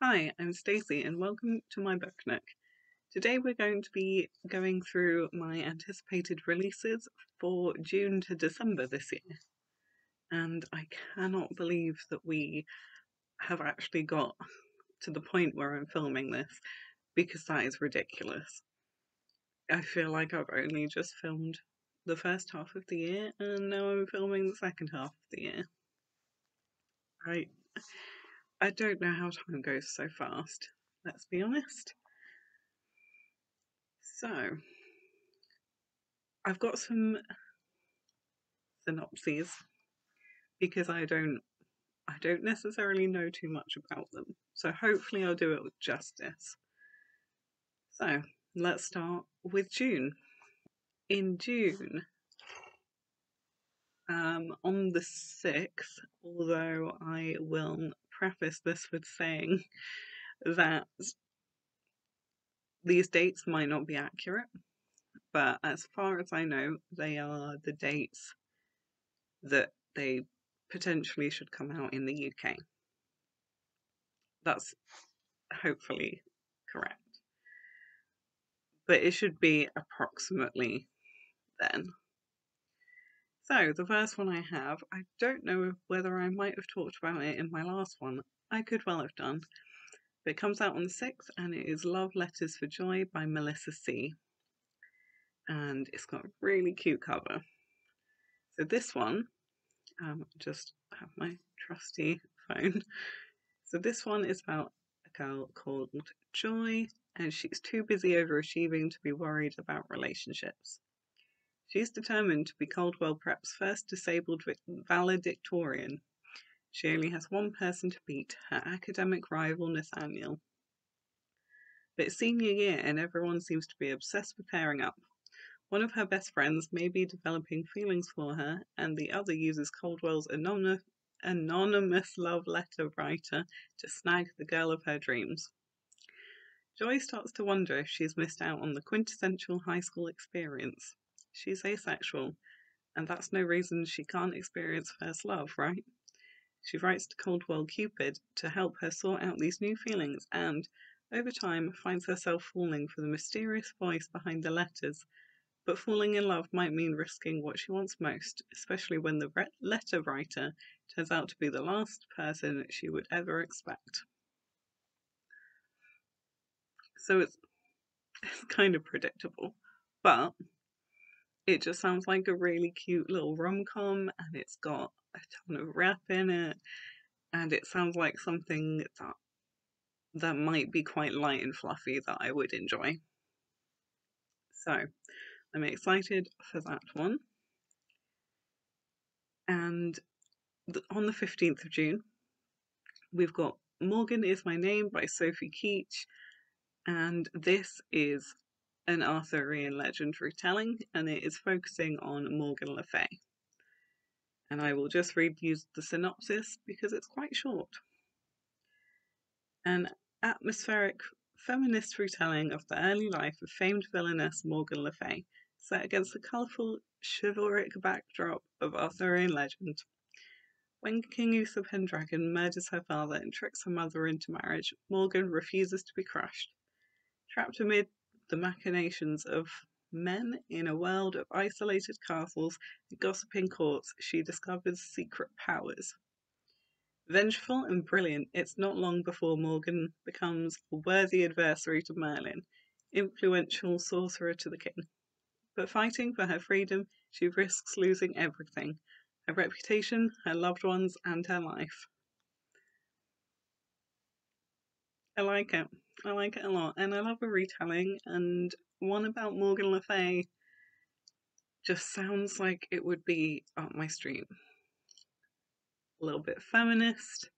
Hi, I'm Stacey and welcome to my Book Nook. Today we're going to be going through my anticipated releases for June to December this year. And I cannot believe that we have actually got to the point where I'm filming this, because that is ridiculous. I feel like I've only just filmed the first half of the year and now I'm filming the second half of the year. I don't know how time goes so fast, let's be honest. So, I've got some synopses because I don't necessarily know too much about them. So hopefully I'll do it with justice. So let's start with June. In June, on the 6th, although I will preface this with saying that these dates might not be accurate, but as far as I know, they are the dates that they potentially should come out in the UK. That's hopefully correct. But it should be approximately then. So the first one I have, I don't know whether I might have talked about it in my last one. I could well have done. But it comes out on the 6th and it is Love Letters for Joy by Melissa C. And it's got a really cute cover. So this one, just have my trusty phone. So this one is about a girl called Joy, and she's too busy overachieving to be worried about relationships. She's determined to be Caldwell Prep's first disabled valedictorian. She only has one person to beat, her academic rival Nathaniel. But it's senior year and everyone seems to be obsessed with pairing up. One of her best friends may be developing feelings for her, and the other uses Caldwell's anonymous love letter writer to snag the girl of her dreams. Joy starts to wonder if she's missed out on the quintessential high school experience. She's asexual, and that's no reason she can't experience first love, right? She writes to Caldwell Cupid to help her sort out these new feelings and, over time, finds herself falling for the mysterious voice behind the letters. But falling in love might mean risking what she wants most, especially when the letter writer turns out to be the last person she would ever expect. So it's kind of predictable, but it just sounds like a really cute little rom-com, and it's got a ton of rap in it, and it sounds like something that might be quite light and fluffy that I would enjoy. So I'm excited for that one. And on the 15th of June, we've got Morgan Is My Name by Sophie Keetch, and this is an Arthurian legend retelling, and it is focusing on Morgan Le Fay. And I will just read you the synopsis because it's quite short. An atmospheric feminist retelling of the early life of famed villainess Morgan Le Fay, set against the colourful chivalric backdrop of Arthurian legend. When King Uther Pendragon murders her father and tricks her mother into marriage, Morgan refuses to be crushed. Trapped amid the machinations of men in a world of isolated castles and gossiping courts, she discovers secret powers. Vengeful and brilliant, it's not long before Morgan becomes a worthy adversary to Merlin, influential sorcerer to the king. But fighting for her freedom, she risks losing everything: her reputation, her loved ones, and her life. I like it. I like it a lot, and I love a retelling, and one about Morgan Le Fay just sounds like it would be up my street. A little bit feminist,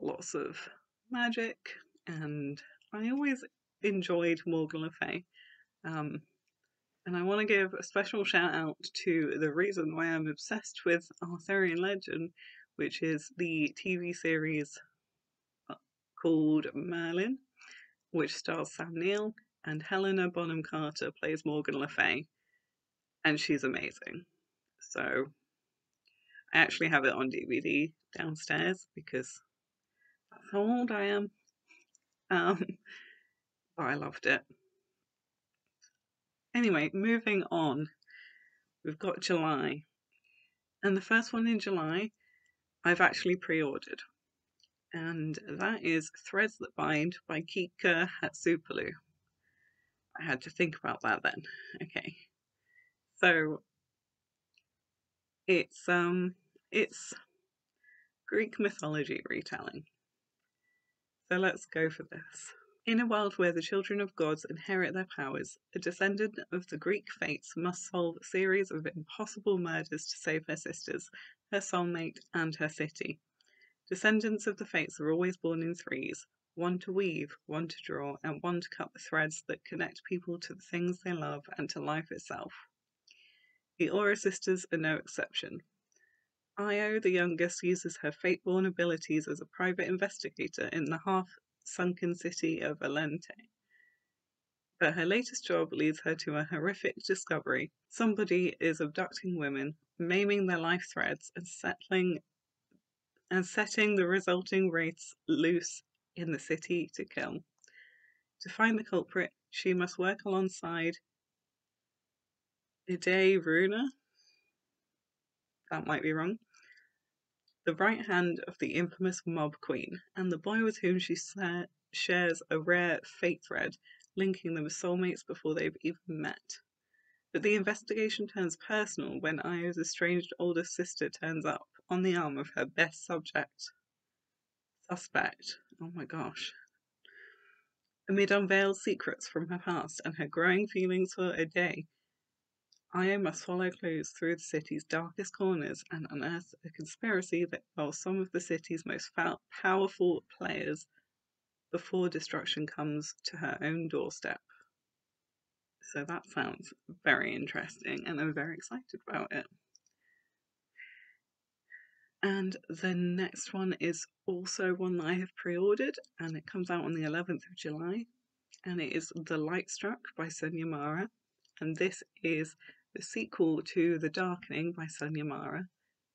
lots of magic, and I always enjoyed Morgan Le Fay. And I want to give a special shout out to the reason why I'm obsessed with Arthurian legend, which is the TV series called Merlin, which stars Sam Neill, and Helena Bonham Carter plays Morgan Le Fay, and she's amazing. So I actually have it on DVD downstairs because that's how old I am. But I loved it. Anyway, moving on, we've got July. And the first one in July, I've actually pre-ordered. And that is Threads That Bind by Kika Hatzopoulou. I had to think about that then. Okay. So it's Greek mythology retelling. So let's go for this. In a world where the children of gods inherit their powers, a descendant of the Greek fates must solve a series of impossible murders to save her sisters, her soulmate, and her city. Descendants of the fates are always born in threes, one to weave, one to draw, and one to cut the threads that connect people to the things they love and to life itself. The Aura sisters are no exception. Io, the youngest, uses her fate-born abilities as a private investigator in the half-sunken city of Alente. But her latest job leads her to a horrific discovery. Somebody is abducting women, maiming their life threads, and setting the resulting wraiths loose in the city to kill. To find the culprit, she must work alongside Ide Runa, that might be wrong, the right hand of the infamous mob queen, and the boy with whom she shares a rare fate thread, linking them as soulmates before they've even met. But the investigation turns personal when Io's estranged older sister turns up on the arm of her best suspect. Oh my gosh. Amid unveiled secrets from her past and her growing feelings for Ide, Io must follow clues through the city's darkest corners and unearth a conspiracy that involves some of the city's most powerful players before destruction comes to her own doorstep. So that sounds very interesting, and I'm very excited about it. And the next one is also one that I have pre-ordered, and it comes out on the 11th of July, and it is The Lightstruck by Sunya, and this is the sequel to The Darkening by Sunya,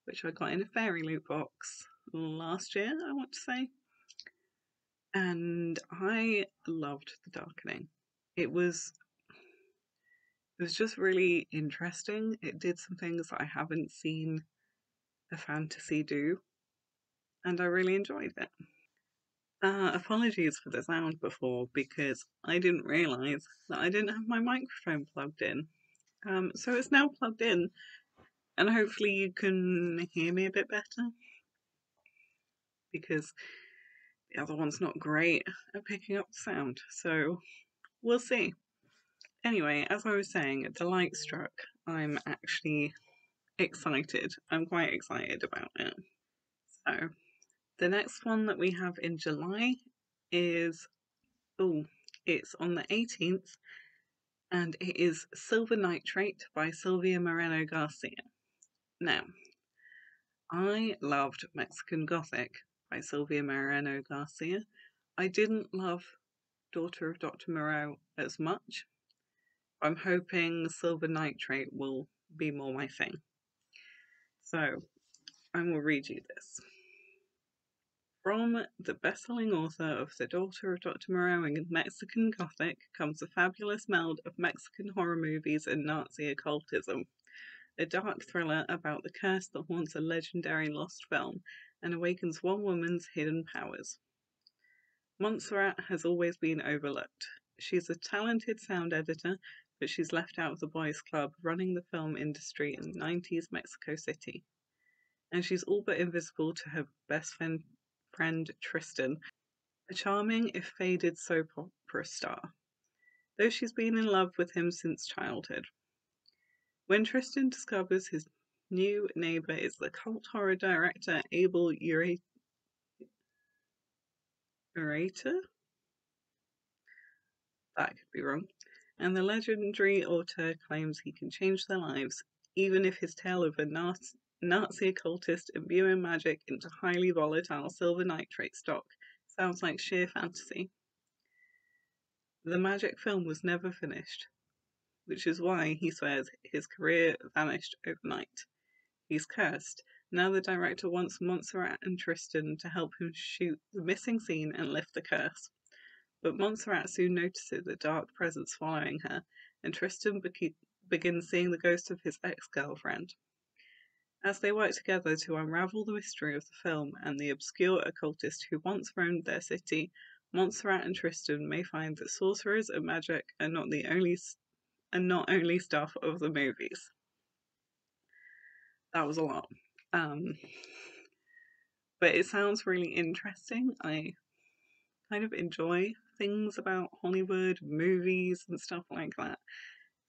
which I got in a Fairy Loot box last year, I want to say. And I loved The Darkening. It was just really interesting. It did some things that I haven't seen a fantasy do, and I really enjoyed it. Apologies for the sound before, because I didn't realise that I didn't have my microphone plugged in. So it's now plugged in, and hopefully you can hear me a bit better, because the other one's not great at picking up the sound, so we'll see. Anyway, as I was saying, The Lightstruck, I'm actually excited. I'm quite excited about it. So, the next one that we have in July is, it's on the 18th, and it is Silver Nitrate by Silvia Moreno-Garcia. Now, I loved Mexican Gothic by Silvia Moreno-Garcia. I didn't love Daughter of Dr. Moreau as much. I'm hoping Silver Nitrate will be more my thing. So, I will read you this. From the best-selling author of The Daughter of Dr. Moreau and Mexican Gothic comes a fabulous meld of Mexican horror movies and Nazi occultism. A dark thriller about the curse that haunts a legendary lost film and awakens one woman's hidden powers. Montserrat has always been overlooked. She's a talented sound editor, but she's left out of the boys' club running the film industry in 90s Mexico City. And she's all but invisible to her best friend Tristan, a charming if faded soap opera star, though she's been in love with him since childhood. When Tristan discovers his new neighbour is the cult horror director Abel Ureta, that could be wrong, and the legendary auteur claims he can change their lives, even if his tale of a Nazi occultist imbuing magic into highly volatile silver nitrate stock sounds like sheer fantasy. The magic film was never finished, which is why he swears his career vanished overnight. He's cursed. Now the director wants Montserrat and Tristan to help him shoot the missing scene and lift the curse. but Montserrat soon notices a dark presence following her, and Tristan begins seeing the ghost of his ex-girlfriend. As they work together to unravel the mystery of the film and the obscure occultist who once roamed their city, Montserrat and Tristan may find that sorcerers and magic are not only stuff of the movies. That was a lot. But it sounds really interesting. I kind of enjoy things about Hollywood, movies and stuff like that.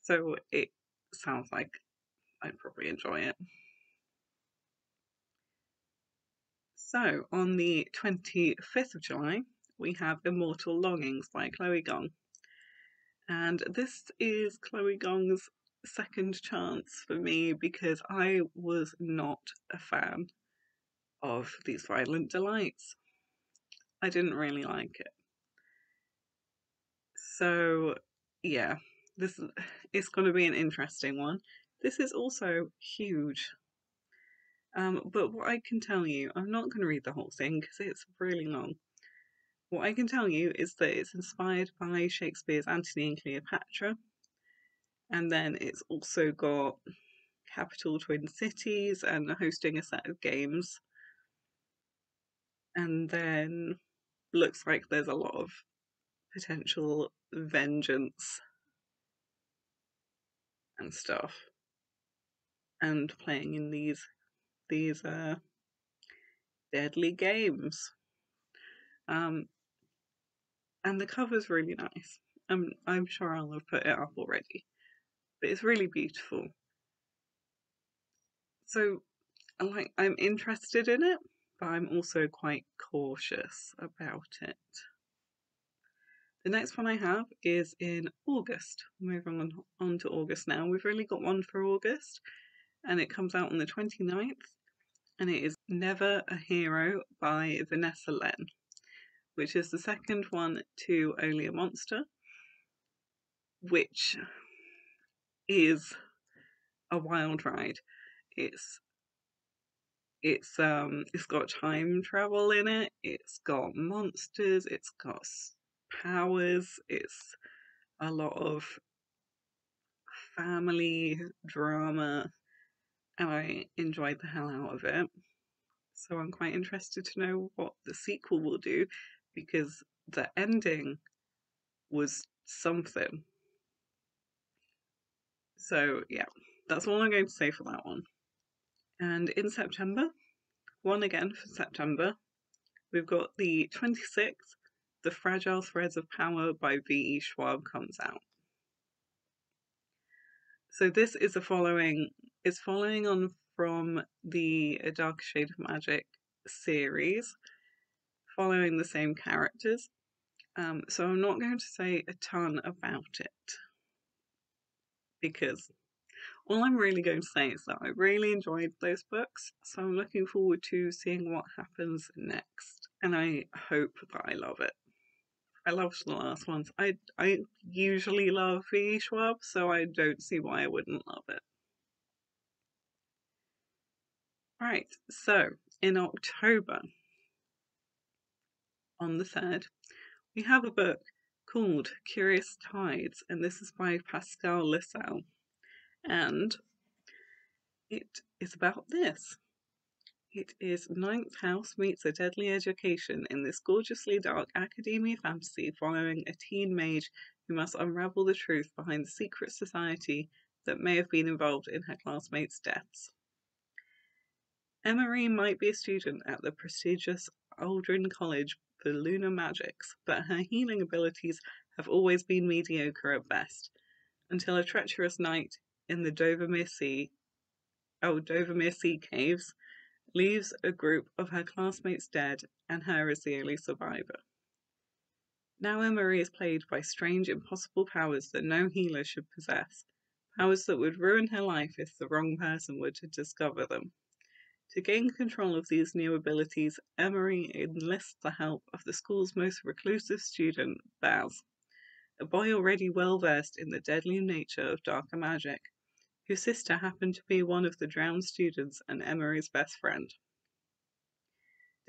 So it sounds like I'd probably enjoy it. So on the 25th of July, we have Immortal Longings by Chloe Gong. And this is Chloe Gong's second chance for me because I was not a fan of These Violent Delights. I didn't really like it. So yeah, this is going to be an interesting one. This is also huge. But what I can tell you, I'm not going to read the whole thing because it's really long. What I can tell you is that it's inspired by Shakespeare's Antony and Cleopatra, and then it's also got capital twin cities and hosting a set of games, and then looks like there's a lot of potential vengeance and stuff, and playing in these deadly games. And the cover's really nice. I'm sure I'll have put it up already, but it's really beautiful. So, I'm interested in it, but I'm also quite cautious about it. The next one I have is in August. Moving on to August now. We've really got one for August, and it comes out on the 29th, and it is Never a Hero by Vanessa Len, which is the second one to Only a Monster, which is a wild ride. It's got time travel in it, it's got monsters, it's got powers, it's a lot of family drama, and I enjoyed the hell out of it. So I'm quite interested to know what the sequel will do, because the ending was something. So yeah, that's all I'm going to say for that one. And in September, one again for September, we've got the 26th, The Fragile Threads of Power by V.E. Schwab comes out. So this is following on from the A Darker Shade of Magic series, following the same characters. So I'm not going to say a ton about it, because all I'm really going to say is that I really enjoyed those books, so I'm looking forward to seeing what happens next, and I hope that I love it. I loved the last ones. I usually love V. Schwab, so I don't see why I wouldn't love it. Right, so in October, on the 3rd, we have a book called Curious Tides, and this is by Pascal Lissau, and it is about this. It is Ninth House meets a deadly education in this gorgeously dark academia fantasy following a teen mage who must unravel the truth behind the secret society that may have been involved in her classmates' deaths. Emery might be a student at the prestigious Aldrin College for Lunar Magics, but her healing abilities have always been mediocre at best, until a treacherous night in the Dovermere Sea caves leaves a group of her classmates dead, and her as the only survivor. Now Emery is plagued by strange, impossible powers that no healer should possess, powers that would ruin her life if the wrong person were to discover them. To gain control of these new abilities, Emery enlists the help of the school's most reclusive student, Baz, a boy already well versed in the deadly nature of darker magic, whose sister happened to be one of the drowned students and Emery's best friend.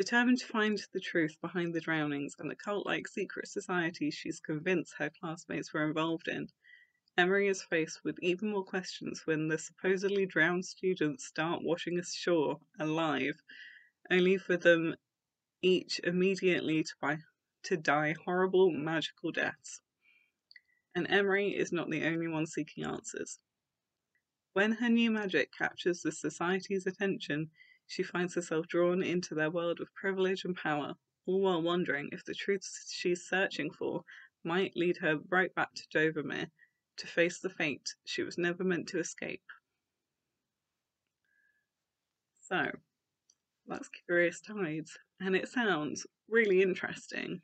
Determined to find the truth behind the drownings and the cult-like secret society she's convinced her classmates were involved in, Emery is faced with even more questions when the supposedly drowned students start washing ashore alive, only for them each immediately to die horrible magical deaths. And Emery is not the only one seeking answers. When her new magic captures the society's attention, she finds herself drawn into their world of privilege and power, all while wondering if the truths she's searching for might lead her right back to Dovermere to face the fate she was never meant to escape. So, that's Curious Tides, and it sounds really interesting.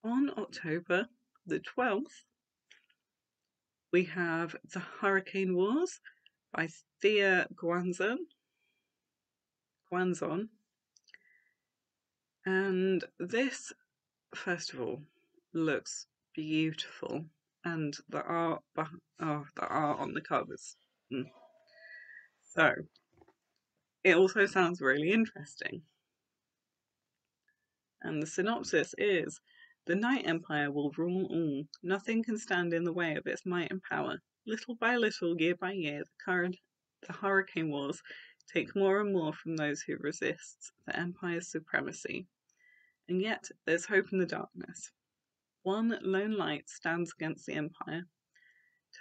On October the 12th, we have The Hurricane Wars by Thea Guanzon. And this, first of all, looks beautiful, and the art on the covers. So, it also sounds really interesting. And the synopsis is, the Night Empire will rule all. Nothing can stand in the way of its might and power. Little by little, year by year, the Hurricane Wars take more and more from those who resist the Empire's supremacy. And yet, there's hope in the darkness. One lone light stands against the Empire.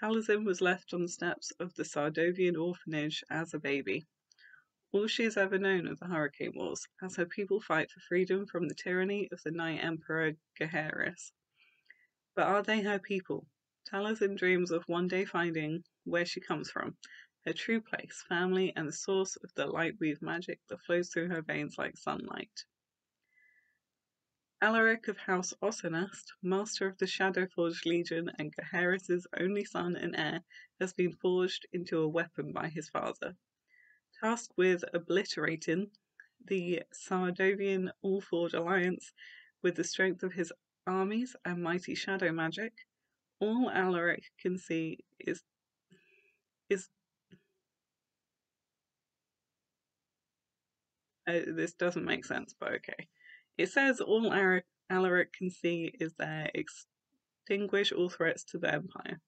Taliesin was left on the steps of the Sardovian orphanage as a baby. All she has ever known of the Hurricane Wars, as her people fight for freedom from the tyranny of the Night Emperor Gaheris. But are they her people? Taliesin dreams of one day finding where she comes from, her true place, family, and the source of the light-weave magic that flows through her veins like sunlight. Alaric of House Osenast, master of the Shadowforged Legion and Gaheris' only son and heir, has been forged into a weapon by his father. Tasked with obliterating the Sardovian Allforge alliance with the strength of his armies and mighty shadow magic, all Alaric can see is this doesn't make sense, but okay. It says all Alaric can see is their extinguish all threats to the Empire.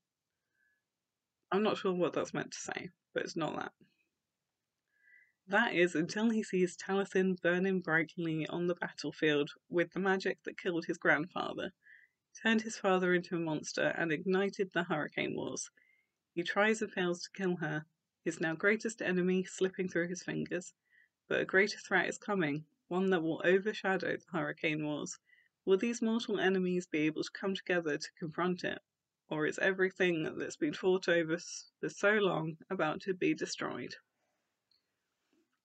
I'm not sure what that's meant to say, but it's not that. That is until he sees Taliesin burning brightly on the battlefield with the magic that killed his grandfather, turned his father into a monster, and ignited the Hurricane Wars. He tries and fails to kill her, his now greatest enemy slipping through his fingers. But a greater threat is coming, one that will overshadow the Hurricane Wars. Will these mortal enemies be able to come together to confront it? Or is everything that's been fought over for so long about to be destroyed?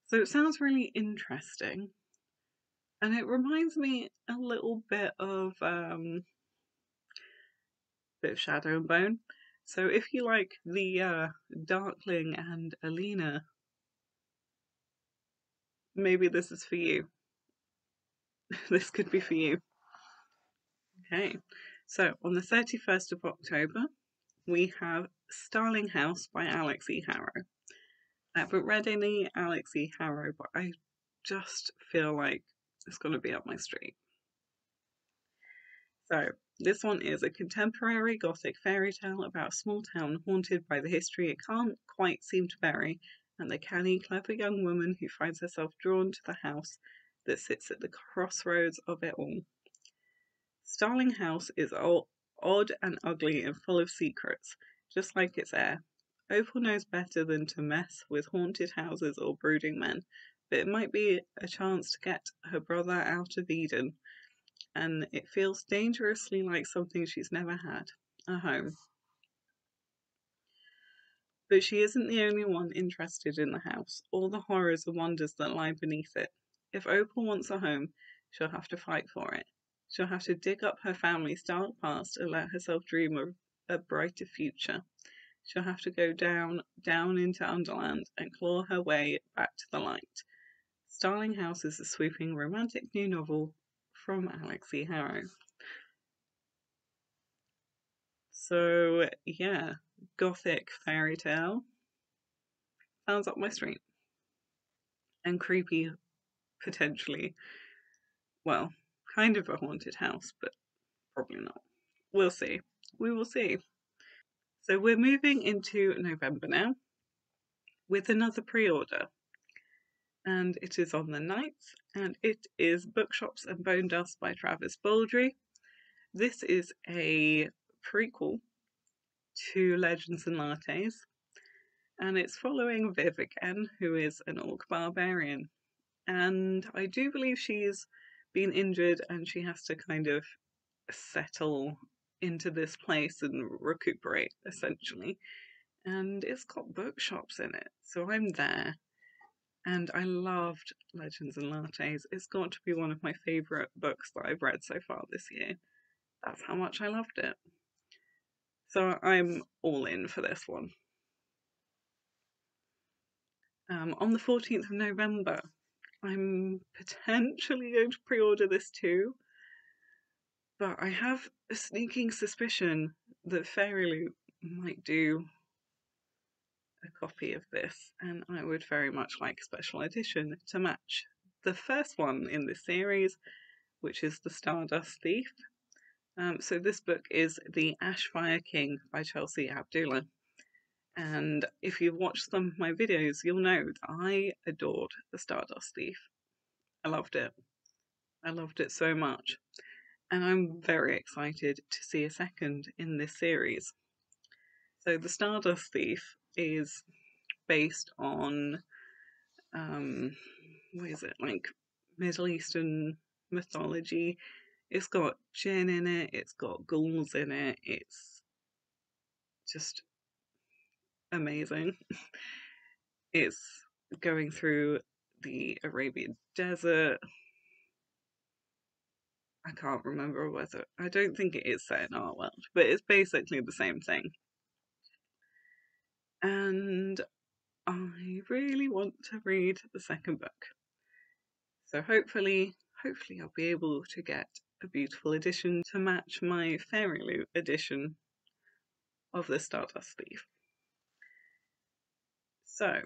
So it sounds really interesting. And it reminds me a little bit of Shadow and Bone. So if you like the Darkling and Alina, maybe this is for you. This could be for you. Okay, so on the 31st of October, we have Starling House by Alex E. Harrow. I haven't read any Alex E. Harrow, but I just feel like it's going to be up my street. So, this one is a contemporary Gothic fairy tale about a small town haunted by the history it can't quite seem to bury, and the canny, clever young woman who finds herself drawn to the house that sits at the crossroads of it all. Starling House is odd and ugly and full of secrets, just like its heir. Opal knows better than to mess with haunted houses or brooding men, but it might be a chance to get her brother out of Eden, and it feels dangerously like something she's never had, a home. But she isn't the only one interested in the house, or the horrors and wonders that lie beneath it. If Opal wants a home, she'll have to fight for it. She'll have to dig up her family's dark past and let herself dream of a brighter future. She'll have to go down into Underland and claw her way back to the light. Starling House is a sweeping romantic new novel from Alex E. Harrow. So, yeah, Gothic fairy tale. Sounds up my street. And creepy potentially, well, kind of a haunted house, but probably not. We'll see. We will see. So we're moving into November now with another pre-order, and it is on the 9th, and it is Bookshops and Bone Dust by Travis Baldry. This is a prequel to Legends and Lattes, and it's following Viv again, who is an orc barbarian. And I do believe she's been injured and she has to kind of settle into this place and recuperate, essentially. And it's got bookshops in it, so I'm there. And I loved Legends and Lattes. It's got to be one of my favourite books that I've read so far this year. That's how much I loved it. So I'm all in for this one. On the 14th of November, I'm potentially going to pre-order this too, but I have a sneaking suspicion that Fairy Loot might do a copy of this, and I would very much like a special edition to match the first one in this series, which is The Stardust Thief. So this book is The Ashfire King by Chelsea Abdullah. And if you've watched some of my videos, you'll know that I adored The Stardust Thief. I loved it. I loved it so much. And I'm very excited to see a second in this series. So The Stardust Thief is based on, what is it, like Middle Eastern mythology. It's got jinn in it, it's got ghouls in it, it's just amazing. It's going through the Arabian desert. I can't remember whether, I don't think it is set in our world, but it's basically the same thing. And I really want to read the second book. So hopefully I'll be able to get a beautiful edition to match my Fairy Loot edition of The Stardust Thief. So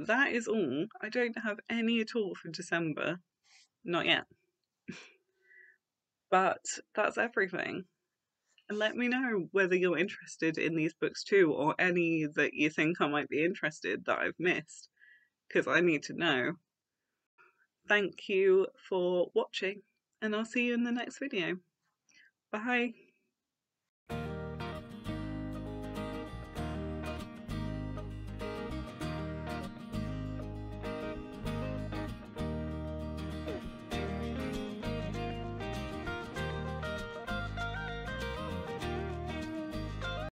that is all. I don't have any at all for December. Not yet. But that's everything. And let me know whether you're interested in these books too, or any that you think I might be interested that I've missed, because I need to know. Thank you for watching, and I'll see you in the next video. Bye!